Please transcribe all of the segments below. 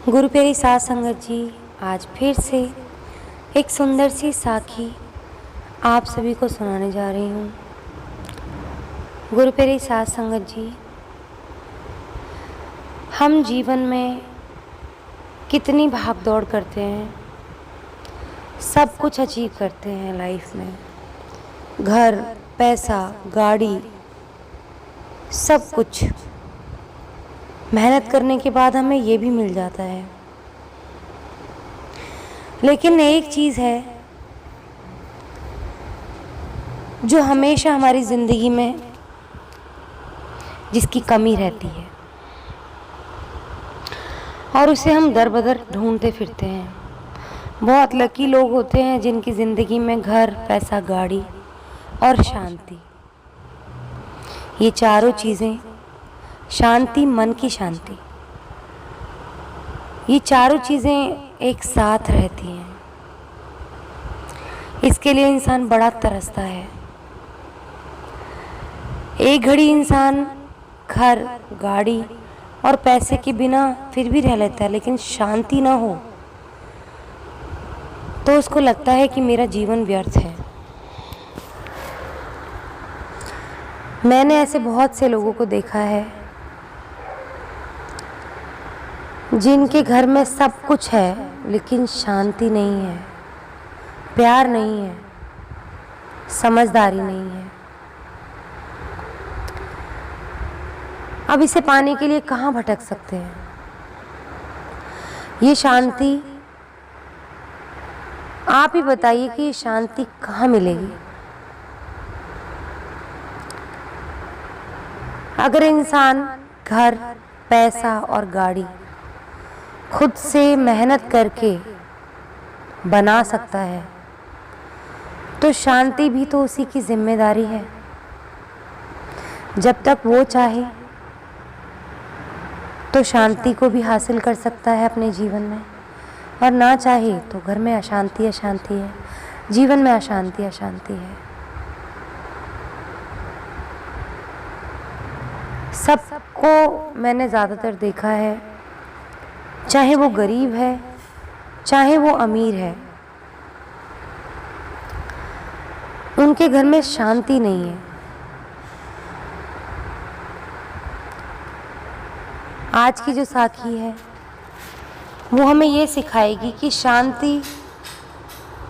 गुरु प्यारी साध संगत जी, आज फिर से एक सुंदर सी साखी आप सभी को सुनाने जा रही हूँ। गुरु प्यारी साध संगत जी, हम जीवन में कितनी भाग दौड़ करते हैं, सब कुछ अचीव करते हैं लाइफ में, घर, पैसा, गाड़ी, सब कुछ मेहनत करने के बाद हमें ये भी मिल जाता है। लेकिन एक चीज़ है जो हमेशा हमारी ज़िंदगी में जिसकी कमी रहती है और उसे हम दर बदर ढूंढते फिरते हैं। बहुत लकी लोग होते हैं जिनकी ज़िंदगी में घर, पैसा, गाड़ी और शांति, ये चारों चीज़ें, शांति, मन की शांति, ये चारों चीज़ें एक साथ रहती हैं। इसके लिए इंसान बड़ा तरसता है। एक घड़ी इंसान घर, गाड़ी और पैसे के बिना फिर भी रह लेता है, लेकिन शांति ना हो तो उसको लगता है कि मेरा जीवन व्यर्थ है। मैंने ऐसे बहुत से लोगों को देखा है जिनके घर में सब कुछ है लेकिन शांति नहीं है, प्यार नहीं है, समझदारी नहीं है। अब इसे पाने के लिए कहाँ भटक सकते हैं? ये शांति, आप ही बताइए कि ये शांति कहाँ मिलेगी? अगर इंसान घर, पैसा और गाड़ी खुद से मेहनत करके बना सकता है तो शांति भी तो उसी की जिम्मेदारी है। जब तक वो चाहे तो शांति को भी हासिल कर सकता है अपने जीवन में, और ना चाहे तो घर में अशांति अशांति है, जीवन में अशांति अशांति है। सबको मैंने ज़्यादातर देखा है, चाहे वो गरीब है चाहे वो अमीर है, उनके घर में शांति नहीं है। आज की जो साखी है वो हमें ये सिखाएगी कि शांति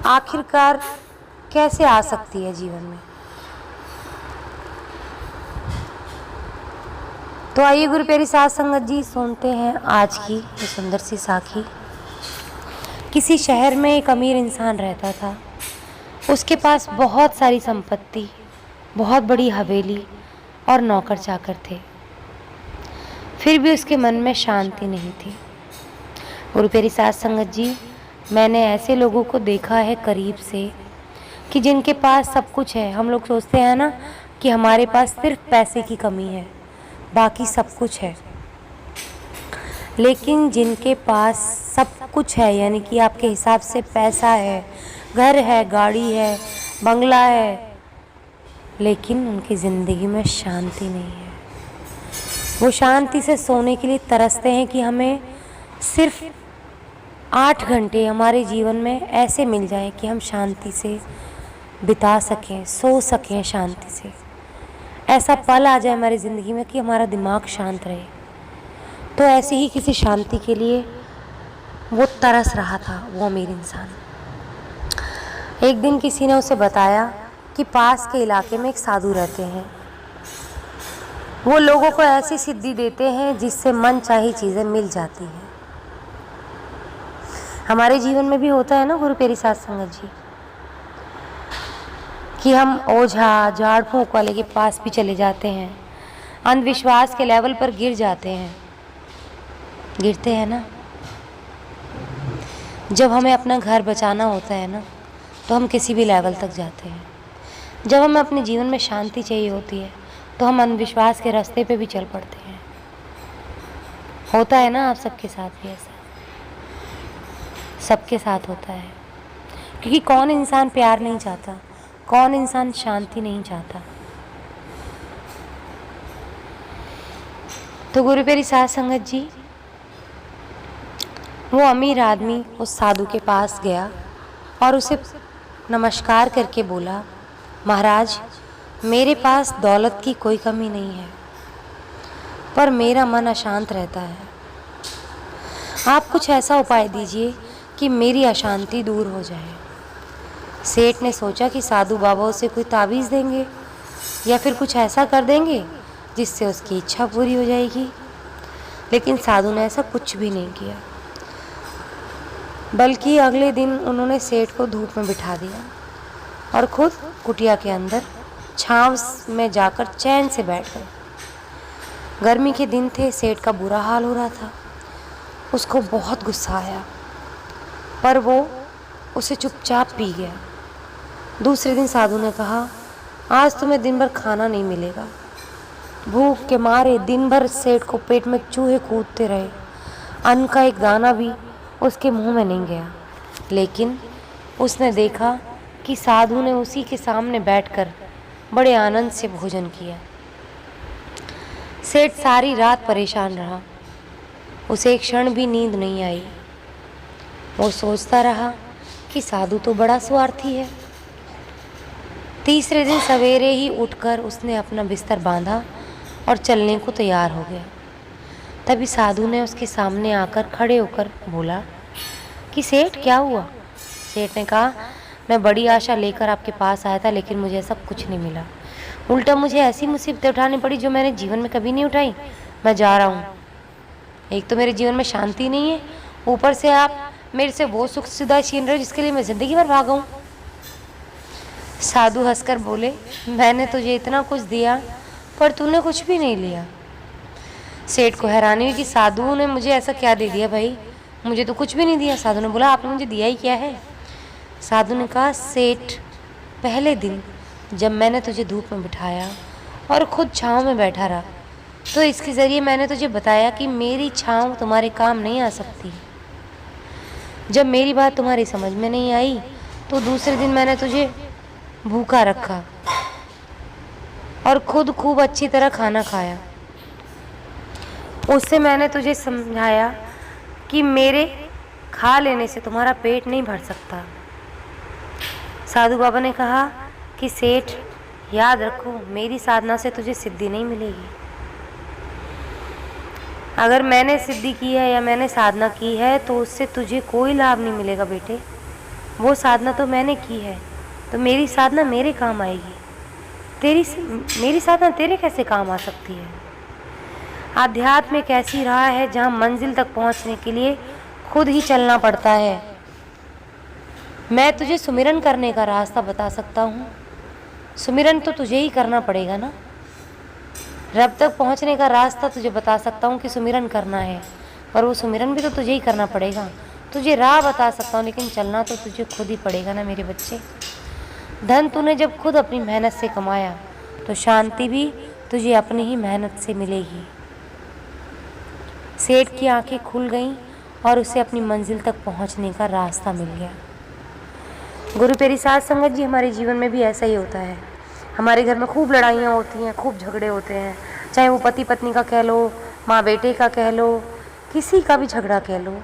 आखिरकार कैसे आ सकती है जीवन में। तो आइए गुरु प्यारी साध संगत जी, सुनते हैं आज की ये सुंदर सी साखी। किसी शहर में एक अमीर इंसान रहता था। उसके पास बहुत सारी संपत्ति, बहुत बड़ी हवेली और नौकर चाकर थे। फिर भी उसके मन में शांति नहीं थी। गुरु प्यारी साध संगत जी, मैंने ऐसे लोगों को देखा है करीब से कि जिनके पास सब कुछ है। हम लोग सोचते हैं ना कि हमारे पास सिर्फ पैसे की कमी है, बाकी सब कुछ है। लेकिन जिनके पास सब कुछ है, यानी कि आपके हिसाब से पैसा है, घर है, गाड़ी है, बंगला है, लेकिन उनकी ज़िंदगी में शांति नहीं है। वो शांति से सोने के लिए तरसते हैं कि हमें सिर्फ 8 घंटे हमारे जीवन में ऐसे मिल जाएं कि हम शांति से बिता सकें, सो सकें शांति से। ऐसा पल आ जाए हमारी ज़िंदगी में कि हमारा दिमाग शांत रहे। तो ऐसे ही किसी शांति के लिए वो तरस रहा था, वो अमीर इंसान। एक दिन किसी ने उसे बताया कि पास के इलाके में एक साधु रहते हैं। वो लोगों को ऐसी सिद्धि देते हैं जिससे मन चाही चीज़ें मिल जाती हैं। हमारे जीवन में भी होता है ना गुरु प्यारी साध संगत जी, कि हम ओझा, झाड़ फूंक वाले के पास भी चले जाते हैं, अंधविश्वास के लेवल पर गिर जाते हैं, गिरते हैं ना। जब हमें अपना घर बचाना होता है ना, तो हम किसी भी लेवल तक जाते हैं। जब हमें अपने जीवन में शांति चाहिए होती है तो हम अंधविश्वास के रास्ते पे भी चल पड़ते हैं। होता है ना आप सबके साथ भी ऐसा? सबके साथ होता है, क्योंकि कौन इंसान प्यार नहीं चाहता, कौन इंसान शांति नहीं चाहता। तो गुरु प्यारी साध संगत जी, वो अमीर आदमी उस साधु के पास गया और उसे नमस्कार करके बोला, महाराज, मेरे पास दौलत की कोई कमी नहीं है, पर मेरा मन अशांत रहता है। आप कुछ ऐसा उपाय दीजिए कि मेरी अशांति दूर हो जाए। सेठ ने सोचा कि साधु बाबा उसे कोई ताबीज़ देंगे या फिर कुछ ऐसा कर देंगे जिससे उसकी इच्छा पूरी हो जाएगी, लेकिन साधु ने ऐसा कुछ भी नहीं किया। बल्कि अगले दिन उन्होंने सेठ को धूप में बिठा दिया और खुद कुटिया के अंदर छांव में जाकर चैन से बैठ गए। गर्मी के दिन थे, सेठ का बुरा हाल हो रहा था। उसको बहुत गुस्सा आया, पर वो उसे चुपचाप पी गया। दूसरे दिन साधु ने कहा, आज तुम्हें दिन भर खाना नहीं मिलेगा। भूख के मारे दिन भर सेठ को पेट में चूहे कूदते रहे। अन्न का एक दाना भी उसके मुंह में नहीं गया, लेकिन उसने देखा कि साधु ने उसी के सामने बैठकर बड़े आनंद से भोजन किया। सेठ सारी रात परेशान रहा, उसे एक क्षण भी नींद नहीं आई। वो सोचता रहा कि साधु तो बड़ा स्वार्थी है। तीसरे दिन सवेरे ही उठकर उसने अपना बिस्तर बांधा और चलने को तैयार हो गया। तभी साधु ने उसके सामने आकर खड़े होकर बोला कि सेठ, क्या हुआ? सेठ ने कहा, मैं बड़ी आशा लेकर आपके पास आया था, लेकिन मुझे सब कुछ नहीं मिला। उल्टा मुझे ऐसी मुसीबतें उठानी पड़ी जो मैंने जीवन में कभी नहीं उठाई। मैं जा रहा हूँ। एक तो मेरे जीवन में शांति नहीं है, ऊपर से आप मेरे से वो सुख सुविधा छीन रहे हो जिसके लिए मैं ज़िंदगी भर भागा हूँ। साधु हंसकर बोले, मैंने तुझे इतना कुछ दिया पर तूने कुछ भी नहीं लिया। सेठ को हैरानी हुई कि साधु ने मुझे ऐसा क्या दे दिया भाई, मुझे तो कुछ भी नहीं दिया। साधु ने बोला, आपने मुझे दिया ही क्या है? साधु ने कहा, सेठ, पहले दिन जब मैंने तुझे धूप में बिठाया और खुद छाँव में बैठा रहा, तो इसके ज़रिए मैंने तुझे बताया कि मेरी छाँव तुम्हारे काम नहीं आ सकती। जब मेरी बात तुम्हारी समझ में नहीं आई तो दूसरे दिन मैंने तुझे भूखा रखा और खुद खूब अच्छी तरह खाना खाया। उससे मैंने तुझे समझाया कि मेरे खा लेने से तुम्हारा पेट नहीं भर सकता। साधु बाबा ने कहा कि सेठ, याद रखो, मेरी साधना से तुझे सिद्धि नहीं मिलेगी। अगर मैंने सिद्धि की है या मैंने साधना की है तो उससे तुझे कोई लाभ नहीं मिलेगा बेटे। वो साधना तो मैंने की है, तो मेरी साधना मेरे काम आएगी। मेरी साधना तेरे कैसे काम आ सकती है? आध्यात्म एक ऐसी राह है जहाँ मंजिल तक पहुँचने के लिए खुद ही चलना पड़ता है। मैं तुझे सुमिरन करने का रास्ता बता सकता हूँ, सुमिरन तो तुझे ही करना पड़ेगा ना। रब तक पहुँचने का रास्ता तुझे बता सकता हूँ कि सुमिरन करना है, पर वो सुमिरन भी तो तुझे ही करना पड़ेगा। तुझे राह बता सकता हूँ, लेकिन चलना तो तुझे खुद ही पड़ेगा ना मेरे बच्चे। धन तूने जब खुद अपनी मेहनत से कमाया तो शांति भी तुझे अपनी ही मेहनत से मिलेगी। सेठ की आंखें खुल गईं और उसे अपनी मंजिल तक पहुंचने का रास्ता मिल गया। गुरु प्यारी साध संगत जी, हमारे जीवन में भी ऐसा ही होता है। हमारे घर में खूब लड़ाइयाँ होती हैं, खूब झगड़े होते हैं, चाहे वो पति पत्नी का कह लो, माँ बेटे का कह लो, किसी का भी झगड़ा कह लो,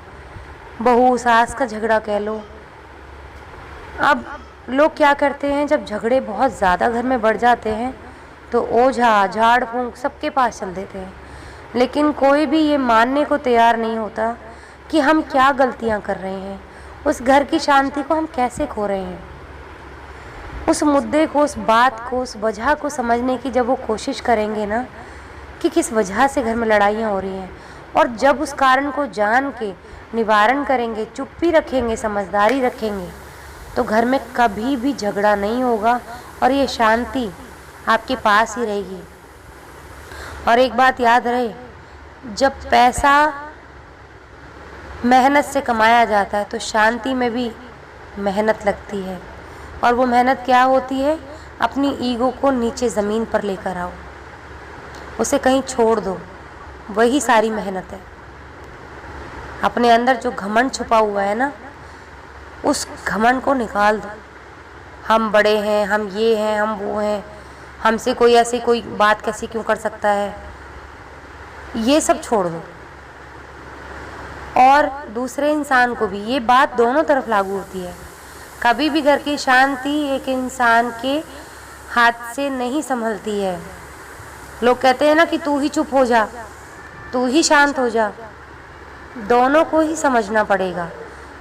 बहू सास का झगड़ा कह लो। अब लोग क्या करते हैं, जब झगड़े बहुत ज़्यादा घर में बढ़ जाते हैं तो ओझा झाड़ फूंक सबके पास चल देते हैं, लेकिन कोई भी ये मानने को तैयार नहीं होता कि हम क्या गलतियां कर रहे हैं, उस घर की शांति को हम कैसे खो रहे हैं। उस मुद्दे को, उस बात को, उस वजह को समझने की जब वो कोशिश करेंगे ना कि किस वजह से घर में लड़ाइयाँ हो रही हैं, और जब उस कारण को जान के निवारण करेंगे, चुप्पी रखेंगे, समझदारी रखेंगे, तो घर में कभी भी झगड़ा नहीं होगा और ये शांति आपके पास ही रहेगी। और एक बात याद रहे, जब पैसा मेहनत से कमाया जाता है तो शांति में भी मेहनत लगती है, और वो मेहनत क्या होती है? अपनी ईगो को नीचे ज़मीन पर लेकर आओ, उसे कहीं छोड़ दो, वही सारी मेहनत है। अपने अंदर जो घमंड छुपा हुआ है ना, उस घमंड को निकाल दो। हम बड़े हैं, हम ये हैं, हम वो हैं, हमसे कोई ऐसी कोई बात कैसी क्यों कर सकता है, ये सब छोड़ दो। और दूसरे इंसान को भी। ये बात दोनों तरफ लागू होती है। कभी भी घर की शांति एक इंसान के हाथ से नहीं संभलती है। लोग कहते हैं ना कि तू ही चुप हो जा, तू ही शांत हो जा। दोनों को ही समझना पड़ेगा,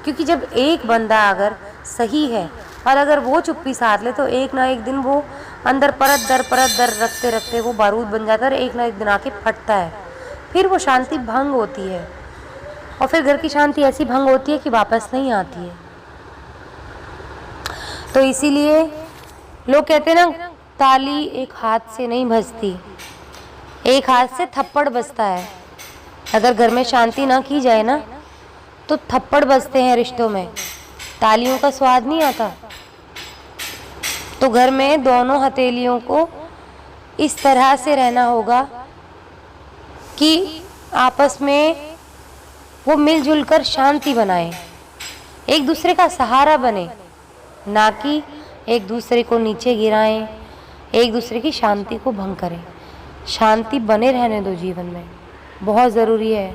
क्योंकि जब एक बंदा अगर सही है और अगर वो चुप्पी साध ले तो एक ना एक दिन वो अंदर परत दर रखते रखते वो बारूद बन जाता है और एक ना एक दिन आके फटता है। फिर वो शांति भंग होती है और फिर घर की शांति ऐसी भंग होती है कि वापस नहीं आती है। तो इसीलिए लोग कहते हैं ना, ताली एक हाथ से नहीं बजती, एक हाथ से थप्पड़ बजता है। अगर घर में शांति ना की जाए ना तो थप्पड़ बजते हैं रिश्तों में, तालियों का स्वाद नहीं आता। तो घर में दोनों हथेलियों को इस तरह से रहना होगा कि आपस में वो मिलजुल कर शांति बनाए, एक दूसरे का सहारा बने, ना कि एक दूसरे को नीचे गिराएं, एक दूसरे की शांति को भंग करें। शांति बने रहने दो जीवन में, बहुत ज़रूरी है।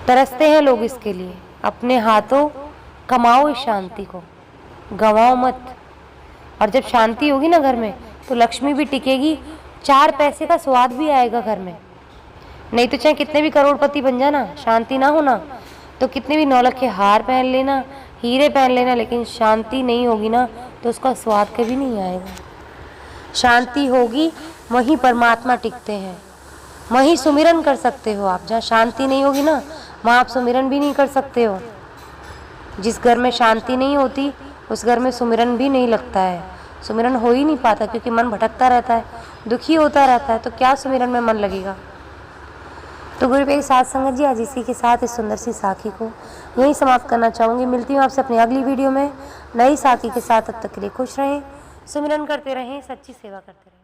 तरसते हैं लोग इसके लिए, अपने हाथों कमाओ इस शांति को, गंवाओ मत। और जब शांति होगी ना घर में तो लक्ष्मी भी टिकेगी, 4 पैसे का स्वाद भी आएगा घर में। नहीं तो चाहे कितने भी करोड़पति बन जाना, शांति ना होना तो कितने भी नौलख के हार पहन लेना, हीरे पहन लेना, लेकिन शांति नहीं होगी ना तो उसका स्वाद कभी नहीं आएगा। शांति होगी वहीं परमात्मा टिकते हैं, वहीं सुमिरन कर सकते हो आप। जहाँ शांति नहीं होगी ना वहाँ आप सुमिरन भी नहीं कर सकते हो। जिस घर में शांति नहीं होती उस घर में सुमिरन भी नहीं लगता है, सुमिरन हो ही नहीं पाता, क्योंकि मन भटकता रहता है, दुखी होता रहता है, तो क्या सुमिरन में मन लगेगा। तो गुरु प्यारी साथ संगत जी, आज इसी के साथ इस सुंदर सी साखी को यहीं समाप्त करना चाहूँगी। मिलती हूँ आपसे अपनी अगली वीडियो में नई साखी के साथ। तब तक के लिए खुश रहें, सुमिरन करते रहें, सच्ची सेवा करते रहें।